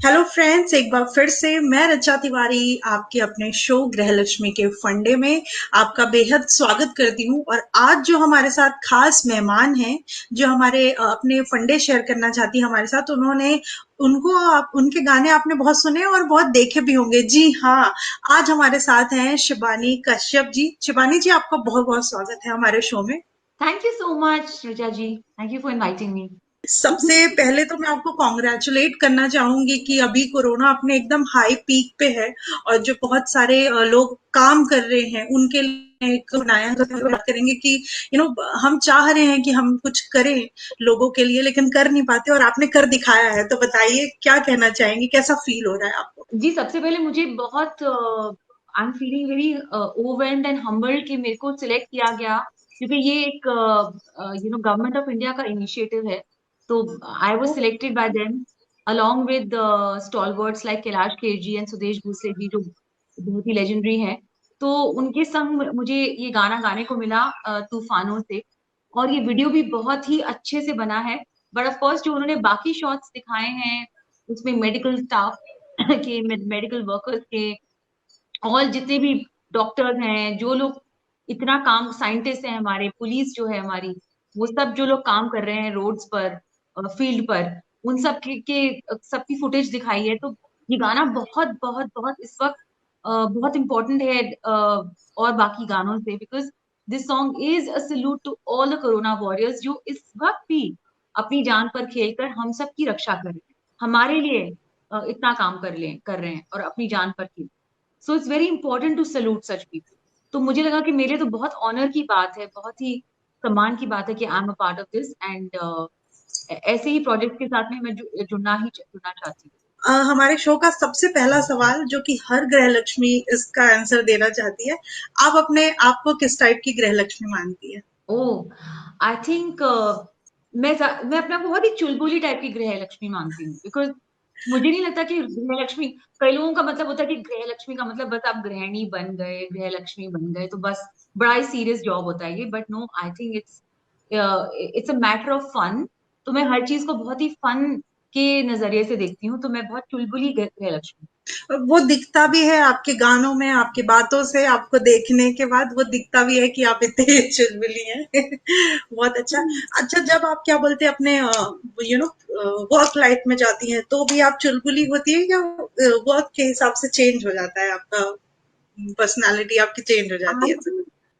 Hello friends, एक बार फिर से मैं रचा तिवारी आपके अपने शो गृहलक्ष्मी के फंडे में आपका बेहद स्वागत करती हूँ। और आज जो हमारे साथ खास मेहमान हैं, जो हमारे अपने फंडे शेयर करना चाहती है हमारे साथ, उन्होंने उनको आप उनके गाने आपने बहुत सुने और बहुत देखे भी होंगे। जी हाँ, आज हमारे साथ हैं शिबानी कश्यप जी। शिबानी जी, आपका बहुत बहुत स्वागत है हमारे शो में। Thank you so much, Richa ji. Thank you for inviting me. सबसे पहले तो मैं आपको कॉन्ग्रेचुलेट करना चाहूंगी कि अभी कोरोना अपने एकदम हाई पीक पे है, और जो बहुत सारे लोग काम कर रहे हैं उनके लिए एक बनाया तो बात करेंगे कि हम चाह रहे हैं कि हम कुछ करें लोगों के लिए, लेकिन कर नहीं पाते, और आपने कर दिखाया है। तो बताइए, क्या कहना चाहेंगे, कैसा फील हो रहा है आपको? जी सबसे पहले मुझे बहुत I am feeling very overwhelmed and humbled कि मेरे को सिलेक्ट किया गया क्योंकि ये एक गवर्नमेंट ऑफ इंडिया का इनिशिएटिव है। तो I was selected by them along with stalwarts like Kailash Kher and Sudesh Bhosle ji जो बहुत ही लेजेंडरी हैं। तो उनके संग मुझे ये गाना गाने को मिला तूफानों से। और ये वीडियो भी बहुत ही अच्छे से बना है। बट ऑफ कोर्स जो उन्होंने बाकी शॉट्स दिखाए हैं उसमें मेडिकल स्टाफ के मेडिकल वर्कर्स के और जितने भी डॉक्टर्स हैं जो लोग इतना काम साइंटिस्ट हैं हमारे पुलिस जो है हमारी वो सब जो लोग काम कर रहे हैं रोड्स पर फील्ड पर उन सब सबकी फुटेज दिखाई है। तो ये गाना बहुत बहुत बहुत इस वक्त बहुत इम्पोर्टेंट है और बाकी गानों से because this song is a salute to all the corona warriors जो इस वक्त भी अपनी जान पर खेलकर हम सब की रक्षा कर रहे हैं हमारे लिए इतना काम कर रहे हैं और अपनी जान पर खेल। So it's very important to salute such people. तो मुझे लगा कि मेरे लिए तो बहुत ऑनर की बात है बहुत ही सम्मान की बात है कि I am a part of this and ऐसे ही प्रोजेक्ट के साथ में मैं जुड़ना चाहती हमारे शो का सबसे पहला सवाल, जो कि हर गृह लक्ष्मी इसका आंसर देना चाहती है, आप अपने आप को किस टाइप की गृह लक्ष्मी मानती है? हूँ। ओह आई थिंक मैं अपने आप को बहुत ही चुलबुली टाइप की गृह लक्ष्मी मानती हूँ बिकॉज मुझे नहीं लगता कि गृह लक्ष्मी कई लोगों का मतलब होता है कि गृह लक्ष्मी का मतलब बस आप गृहिणी बन गए गृह लक्ष्मी बन गए तो बस बड़ा ही सीरियस जॉब होता है ये। But no I think it's a matter of fun. तो मैं हर चीज को बहुत ही फन के नजरिए से देखती हूँ तो मैं बहुत चुलबुली गृह लक्ष्मी। वो दिखता भी है आपके गानों में, आपकी बातों से, आपको देखने के बाद वो दिखता भी है कि आप इतने चुलबुली हैं। बहुत अच्छा। अच्छा, जब आप क्या बोलते हैं अपने वर्क लाइफ में जाती हैं, तो भी आप चुलबुली होती है, या वर्क के हिसाब से चेंज हो जाता है आपका, पर्सनालिटी आपकी चेंज हो जाती है?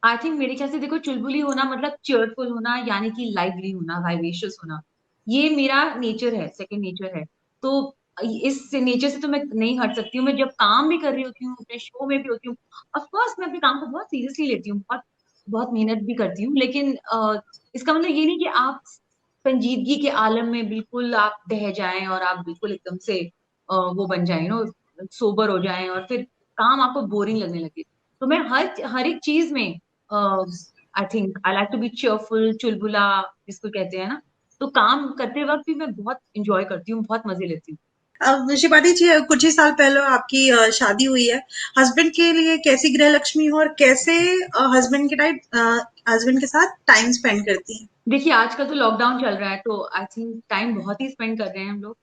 आई थिंक मेरे ख्याल से देखो चुलबुली होना मतलब चेयरफुल होना यानी कि लाइवली होना वाइवेशियस होना ये मेरा नेचर है सेकंड नेचर है। तो इस नेचर से तो मैं नहीं हट सकती हूँ। मैं जब काम भी कर रही होती हूँ अपने शो में भी होती हूँ ऑफ कोर्स मैं अपने काम को बहुत सीरियसली लेती हूँ बहुत बहुत मेहनत भी करती हूँ लेकिन इसका मतलब ये नहीं कि आप संजीदगी के आलम में बिल्कुल आप बह जाएं और आप बिल्कुल एकदम से वो बन जाए सोबर हो जाएं और फिर काम आपको बोरिंग लगने लगे। तो मैं हर एक चीज में I think I like to be cheerful चुलबुला जिसको कहते हैं ना। तो काम करते वक्त भी मैं बहुत इंजॉय करती हूँ बहुत मजे लेती हूँ। अब शिवानी जी, कुछ ही साल पहले आपकी शादी हुई है। हस्बैंड के लिए कैसी गृह लक्ष्मी हो, और कैसे हस्बैंड के साथ टाइम स्पेंड करती हैं? देखिए आजकल तो लॉकडाउन चल रहा है तो आई थिंक टाइम बहुत ही स्पेंड कर रहे हैं हम लोग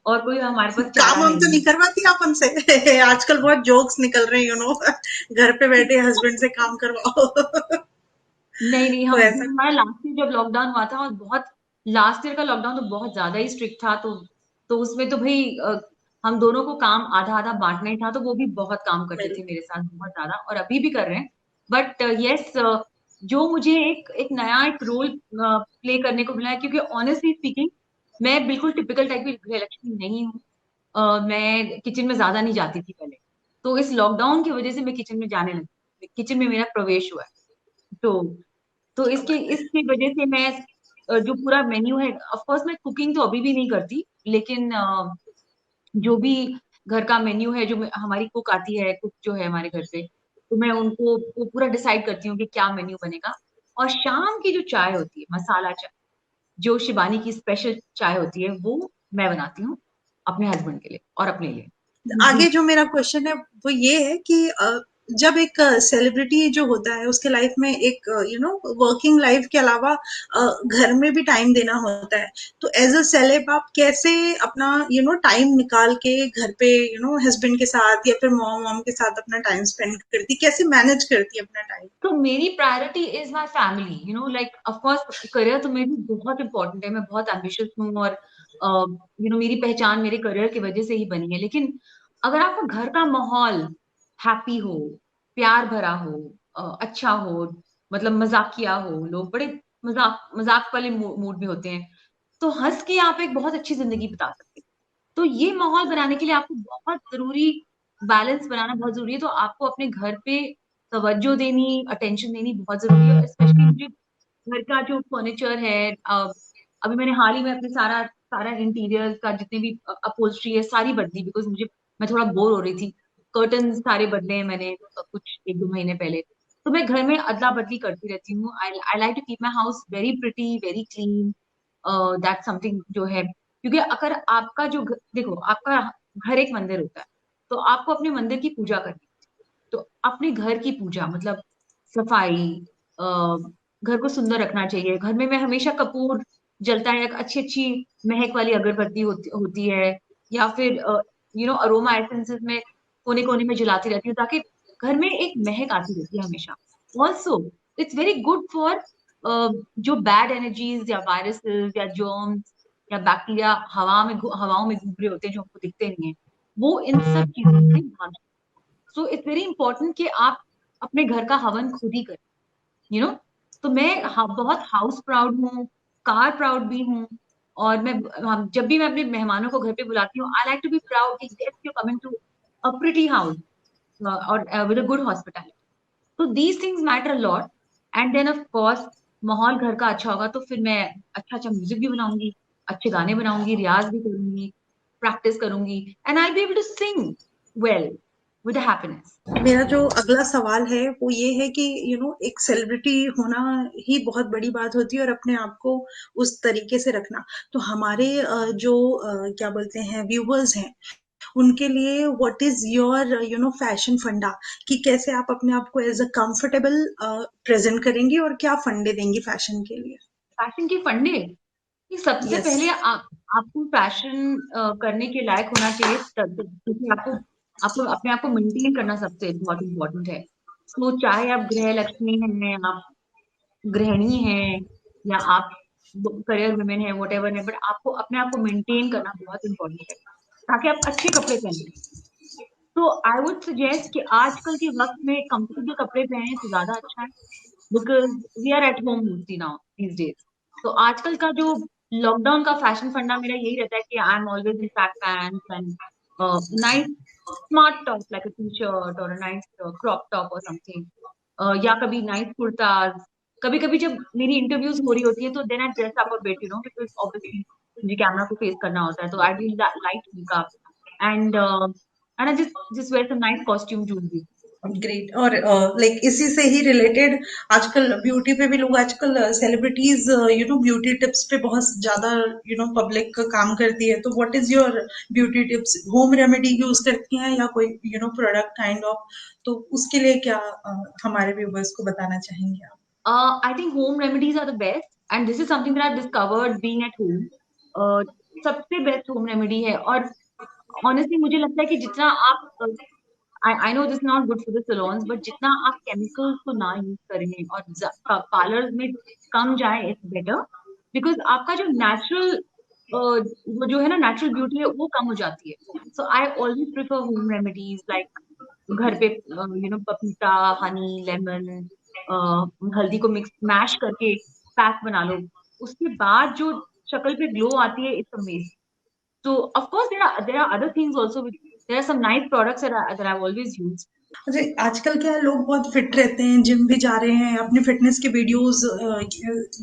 और कोई हमारे पास चारा काम है हम तो नहीं। नहीं करवाती आप उनसे? आजकल बहुत जोक्स निकल रहे हैं, घर पे बैठे हस्बैंड से काम करवाओ। नहीं नहीं तो हम ऐसा हमारा लास्ट ईयर जब लॉकडाउन हुआ था और बहुत लास्ट ईयर का लॉकडाउन तो बहुत ज्यादा ही स्ट्रिक्ट था। तो उसमें तो भाई हम दोनों को काम आधा आधा बांटना ही था तो वो भी बहुत काम करते मिल थे मेरे साथ बहुत ज्यादा और अभी भी कर रहे हैं। बट यस जो मुझे एक नया एक रोल प्ले करने को मिला है क्योंकि ऑनेस्टली स्पीकिंग मैं बिल्कुल टिपिकल टाइप की गृहलक्ष्मी नहीं हूँ। मैं किचन में ज्यादा नहीं जाती थी पहले। तो इस लॉकडाउन की वजह से मैं किचन में जाने लगी किचन में मेरा प्रवेश हुआ है। तो इसकी वजह से मैं जो पूरा मेन्यू है ऑफ कोर्स मैं कुकिंग तो अभी भी नहीं करती लेकिन जो भी घर का मेन्यू है हमारी कुक आती है कुक जो है हमारे घर पे तो मैं उनको वो पूरा डिसाइड करती हूँ कि क्या मेन्यू बनेगा। और शाम की जो चाय होती है मसाला चाय जो शिबानी की स्पेशल चाय होती है वो मैं बनाती हूँ अपने हस्बैंड के लिए और अपने लिए। आगे जो मेरा क्वेश्चन है वो ये है कि जब एक सेलिब्रिटी जो होता है उसके लाइफ में एक वर्किंग लाइफ के अलावा घर में भी टाइम देना होता है, तो एज अ सेलेब आप कैसे अपना टाइम निकाल के घर पे हस्बैंड के साथ या फिर मॉम मॉम के साथ अपना टाइम स्पेंड करती, कैसे मैनेज करती अपना टाइम? तो मेरी priority is my family, like of course career तो मेरी बहुत इंपॉर्टेंट है, मैं बहुत एम्बिशियस हूँ, और मेरी पहचान मेरे करियर की वजह से ही बनी है। लेकिन अगर आपका घर का माहौल हैप्पी हो, प्यार भरा हो, अच्छा हो, मतलब मजाकिया हो, लोग बड़े मजाक मजाक वाले मूड में होते हैं, तो हंस के आप एक बहुत अच्छी जिंदगी बिता सकते हैं। तो ये माहौल बनाने के लिए आपको बहुत जरूरी, बैलेंस बनाना बहुत जरूरी है। तो आपको अपने घर पे तवज्जो देनी, अटेंशन देनी बहुत जरूरी है। स्पेशली मुझे घर का जो फर्नीचर है, अभी मैंने हाल ही में अपने सारा सारा इंटीरियर का जितने भी अपहोल्स्ट्री है सारी बदली, बिकॉज मैं थोड़ा बोर हो रही थी। कर्टन सारे बदले हैं मैंने कुछ 1-2 महीने पहले। तो मैं घर में अदला बदली करती रहती हूँ। I I like to keep my house very pretty, very clean. That something जो है, क्योंकि अगर आपका देखो, आपका घर एक मंदिर होता है, तो आपको अपने मंदिर की पूजा करनी है। तो अपने घर की पूजा मतलब सफाई, आ, घर को सुंदर रखना चाहिए। घर में मैं हमेशा कपूर जलता है, एक अच्छी अच्छी महक वाली अगरबत्ती होती है, या फिर अरोमा एसेंसेस में कोने कोने में जलाती रहती हूँ, ताकि घर में एक महक आती रहती है हमेशा। Also it's very good for जो बैड एनर्जीज या वायरसेस या जर्म्स या बैक्टीरिया हवाओं में घूम रहे होते हैं, जो हमको दिखते नहीं है, वो इन सब चीजों से भाग। सो इट्स वेरी इंपॉर्टेंट कि आप अपने घर का हवन खुद ही करें, यू नो तो मैं बहुत हाउस प्राउड हूँ, कार प्राउड भी हूँ। और जब भी मैं अपने मेहमानों को घर पे बुलाती हूँ, I like to be proud कि guest you coming to a pretty house, और विद अ गुड हॉस्पिटैलिटी। तो these things matter a lot. And then of course, माहौल घर का अच्छा होगा तो फिर मैं अच्छा अच्छा म्यूजिक भी बनाऊंगी, अच्छे गाने बनाऊंगी, रियाज भी करूंगी, प्रैक्टिस करूंगी, and I be able to sing well with happiness. मेरा जो अगला सवाल है वो ये है कि एक सेलिब्रिटी होना ही बहुत बड़ी बात होती है, और अपने आप को उस तरीके से रखना। तो हमारे जो क्या बोलते हैं व्यूवर्स हैं, उनके लिए व्हाट इज योर फैशन फंडा, कि कैसे आप अपने आप को एज अ कंफर्टेबल प्रेजेंट करेंगी और क्या फंडे देंगी फैशन के लिए? फैशन के फंडे, कि सबसे यस। पहले आपको फैशन करने के लायक होना चाहिए, क्योंकि आपको आपको अपने आप को मेंटेन करना सबसे बहुत इम्पोर्टेंट है। तो चाहे आप गृह लक्ष्मी हैं, आप गृहिणी हैं, या आप करियर वुमेन है, वट एवर है, बट आपको अपने आप को मेंटेन करना बहुत इंपॉर्टेंट है, ताकि आप अच्छे कपड़े पहने। तो आई वुड सजेस्ट कि आजकल के वक्त में कंफर्टेबल कपड़े पहने तो ज्यादा अच्छा है, because we are at home mostly now these days. तो आजकल का जो लॉकडाउन का फैशन फंडा मेरा यही रहता है कि I am always in track pants and nice smart top like a T shirt और नाइस क्रॉप टॉप और समथिंग, या कभी नाइस कुर्ताज। कभी कभी जब मेरी इंटरव्यूज हो रही होती है तो then I dress up a bit, because obviously मुझे कैमरा को फेस करना होता है, तो I do light makeup and I just wear some nice costume jewellery. Great. और लाइक इसी से ही रिलेटेड, आजकल ब्यूटी पे भी लोग, आजकल सेलिब्रिटीज ब्यूटी टिप्स पे बहुत ज्यादा पब्लिक काम करती है, तो what is your beauty tips? Home remedy use करती हैं या कोई प्रोडक्ट काइंड ऑफ? तो उसके लिए क्या हमारे व्यूवर्स को बताना चाहेंगे आप? I think home remedies are the best, and this is something that I've discovered being at home. सबसे बेस्ट होम रेमेडी है। और ऑनेस्टली मुझे लगता है कि जितना आप, I know this not good for the salons, but जितना आप केमिकल्स को ना यूज करें और पार्लर में कम जाए, इट्स बेटर, बिकॉज आपका जो नेचुरल वो जो है ना, नेचुरल ब्यूटी है, वो कम हो जाती है। So I always prefer home remedies like घर पे पपीता, हनी, लेमन, हल्दी को मिक्स मैश करके पैक बना लो। उसके बाद जो शक्ल पे ग्लो आती है, it's amazing. So of course there are other things also. There are some nice products that I've always used. अच्छा, आजकल क्या है, लोग बहुत फिट रहते हैं, जिम भी जा रहे हैं, अपनी फिटनेस के वीडियोस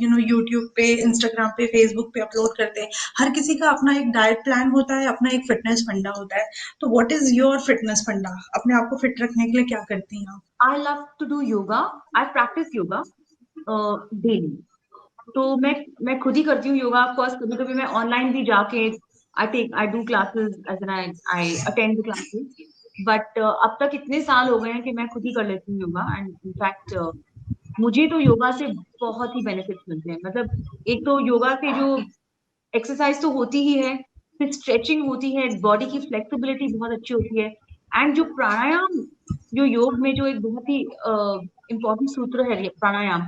यूट्यूब पे, इंस्टाग्राम पे, फेसबुक पे अपलोड करते हैं। हर किसी का अपना एक डाइट प्लान होता है, अपना एक फिटनेस फंडा होता है। तो व्हाट इज योर फिटनेस फंडा? अपने आप को फिट रखने के लिए क्या करती हैं आप? I love to do yoga. I practice yoga daily. तो मैं खुद ही करती हूँ योगा। ऑफ कोर्स कभी कभी मैं ऑनलाइन भी जाके I do classes as an I attend the classes. But अब तक इतने साल हो गए हैं कि मैं खुद ही कर लेती हूँ योगा। एंड इनफैक्ट मुझे तो योगा से बहुत ही बेनिफिट्स मिलते हैं। मतलब एक तो योगा से जो एक्सरसाइज तो होती ही है, फिर स्ट्रेचिंग होती है, बॉडी की फ्लेक्सिबिलिटी बहुत अच्छी होती है। एंड जो प्राणायाम, जो योग में जो एक बहुत ही इम्पोर्टेंट सूत्र है प्राणायाम,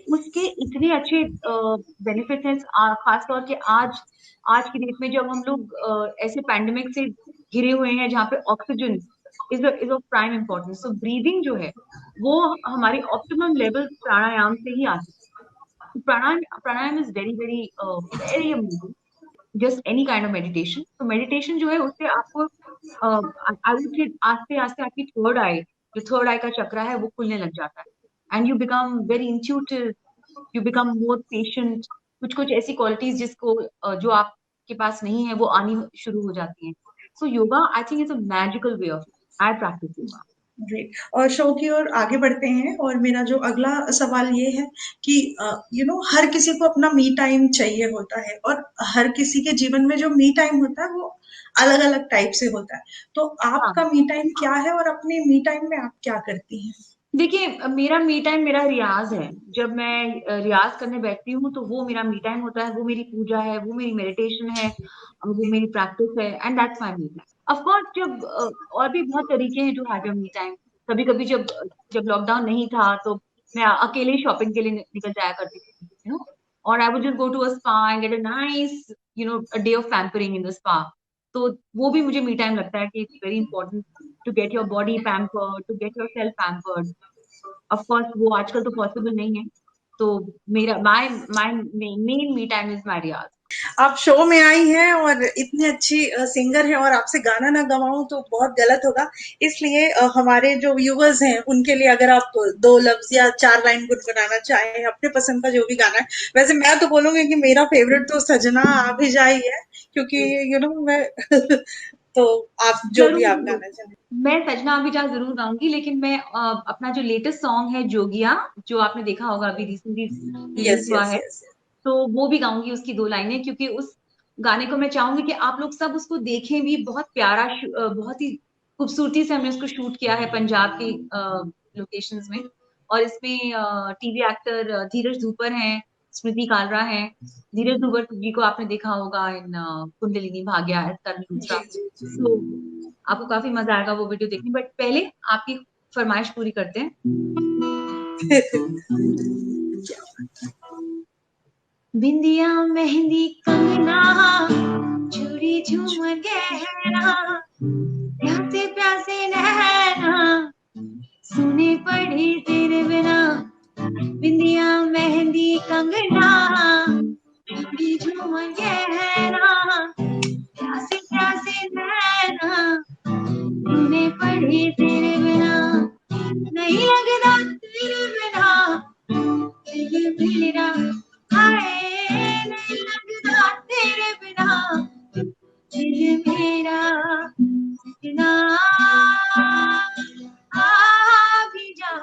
उसके इतने अच्छे बेनिफिट्स हैं। खास तौर के आज आज की डेट में जब हम लोग ऐसे पैंडेमिक से घिरे हुए हैं जहाँ पे oxygen is of prime importance. तो ब्रीदिंग जो है वो हमारी ऑप्टिमम लेवल प्राणायाम से ही आती है। Pranayama is very very very amazing, just any kind of meditation. तो मेडिटेशन जो है उससे आपको आई वुड से आस्ते आस्ते आपकी थर्ड आई, जो थर्ड आई का चक्रा है वो खुलने लग जाता है। And you become very intuitive, you become more patient. कुछ कुछ ऐसी क्वालिटीज जिसको जो आपके पास नहीं है वो आनी शुरू हो जाती हैं। So yoga I think is a magical way of, I practice yoga. Great. और शो की ओर आगे बढ़ते हैं, और मेरा जो अगला सवाल ये है कि हर किसी को अपना मी टाइम चाहिए होता है, और हर किसी के जीवन में जो मी टाइम होता है वो अलग अलग टाइप से होता है। तो हाँ, आपका मी टाइम क्या है, और अपने मी टाइम में आप क्या करती हैं? देखिए मेरा मी टाइम मेरा रियाज है। जब मैं रियाज करने बैठती हूँ तो वो मेरा मी टाइम होता है, वो मेरी पूजा है, वो मेरी मेडिटेशन है, वो मेरी प्रैक्टिस है। And that's my me time. Of course जब और भी बहुत तरीके हैं to have your me time. कभी कभी जब जब लॉकडाउन नहीं था तो मैं अकेले शॉपिंग के लिए निकल जाया करती थी, और I would just go to a spa and get a nice a day of pampering in the spa. तो वो भी मुझे मी टाइम लगता है कि it's very important to get your body pampered, to get yourself pampered. Of course वो आजकल तो पॉसिबल नहीं है। तो मेरा my my main me time is my riyaz. आप शो में आई हैं और इतनी अच्छी सिंगर हैं, और आपसे गाना ना गवाऊं तो बहुत गलत होगा। इसलिए हमारे जो व्यूअर्स हैं उनके लिए अगर आप दो लफ्ज या चार लाइन गुनगुनाना चाहें अपने पसंद का जो भी गाना है। वैसे मैं तो बोलूंगी कि मेरा फेवरेट तो सजना आ भी जा ही है, क्योंकि मैं तो आप जो भी जरूर आप जरूर, गाना चाहें। मैं सजना अभिजा जरूर गाऊंगी, लेकिन मैं अपना जो लेटेस्ट सॉन्ग है जोगिया, जो आपने देखा होगा अभी रिसेंटली यस रिलीज हुआ यस है, यस। तो वो भी गाऊंगी उसकी दो लाइनें। क्योंकि उस गाने को मैं चाहूंगी कि आप लोग सब उसको देखें भी। बहुत प्यारा बहुत ही खूबसूरती से हमने उसको शूट किया है पंजाब के लोकेशंस में। और इसमें टीवी एक्टर धीरज धूपर हैं, स्मृति कालरा हैं। धीरज धूपर जी को आपने देखा होगा इन कुंडलिनी भाग्य एज कर्म दूसरा। जी जी जी। तो आपको काफी मजा आएगा वो वीडियो देखने। बट पहले आपकी फरमाइश पूरी करते हैं। बिंदिया मेहंदी कंगना, चूड़ी झूमर गहना, प्यासे प्यासे नैना, सुने पड़ी तेरे बिना। बिंदिया मेहंदी कंगना, चूड़ी झूमर गहना, प्यासे प्यासे नैना, सुने पड़ी तेरे बिना। नहीं लगता तेरे बिना दिल मेरा, हाय नहीं लगता तेरे बिना दिल मेरा। सजना आ भी जा,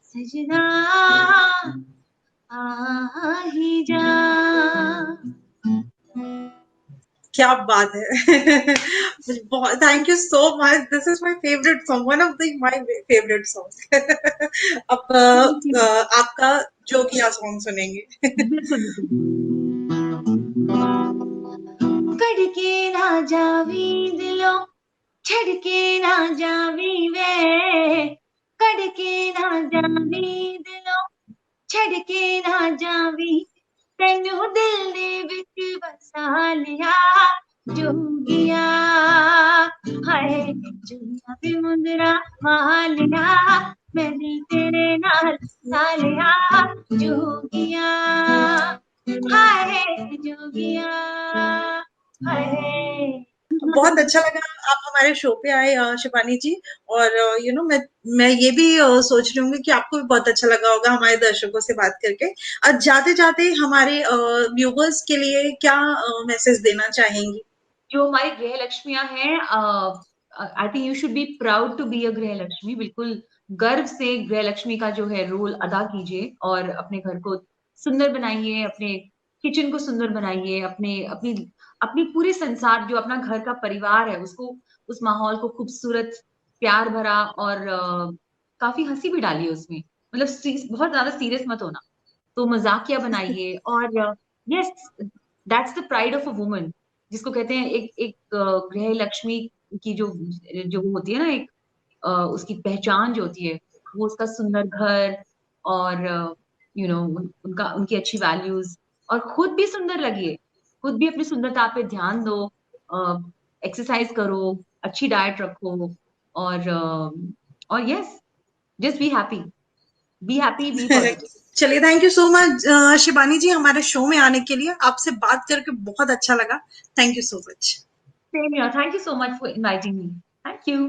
सजना आ ही जा। क्या बात है! बहुत thank you so much. This is my favourite song, one of the my favourite song. अब थैंक यू। आपका जोगिया सॉन्ग सुनेंगे। बिल्कुल बिल्कुल। कड़के ना जावी दिलो, छड़के ना जावी वे, कड़के ना जावी दिलो, छड़के ना जावी, तेनू दिल दे विच बसा लिया जोगिया। हाय जोगिया वे मुंदरा मालिया, मैं दिल तेरे नाल ला लिया जोगिया। हाय जोगिया, हाय। बहुत अच्छा लगा आप हमारे शो पे आए, शिवानी जी। और मैं ये भी सोच रही हूँ कि आपको भी बहुत अच्छा लगा होगा हमारे दर्शकों से बात करके। जाते जाते हमारे व्यूवर्स के लिए क्या मैसेज देना चाहेंगी? जो हमारी गृह लक्ष्मियां हैं, I think you should be proud to be a गृह लक्ष्मी। बिल्कुल गर्व से गृह लक्ष्मी का जो है रोल अदा कीजिए, और अपने घर को सुंदर बनाइए, अपने किचन को सुंदर बनाइए, अपने अपनी अपनी पूरे संसार जो अपना घर का परिवार है उसको उस माहौल को खूबसूरत, प्यार भरा और काफी हंसी भी डाली है उसमें। मतलब बहुत ज्यादा सीरियस मत होना, तो मजाकिया बनाइए। और yes, that's the pride of a woman, जिसको कहते हैं एक एक गृह लक्ष्मी की जो जो वो होती है ना, एक उसकी पहचान जो होती है, वो उसका सुंदर घर, और उनका उनकी अच्छी वैल्यूज, और खुद भी सुंदर लगिए, खुद भी अपनी सुंदरता पे ध्यान दो, एक्सरसाइज करो, अच्छी डाइट रखो, और yes, just be happy, be positive. चलिए, thank you so much Shibani ji, हमारे शो में आने के लिए। आपसे बात करके बहुत अच्छा लगा। Thank you so much. Same here. Thank you so much for inviting me. Thank you.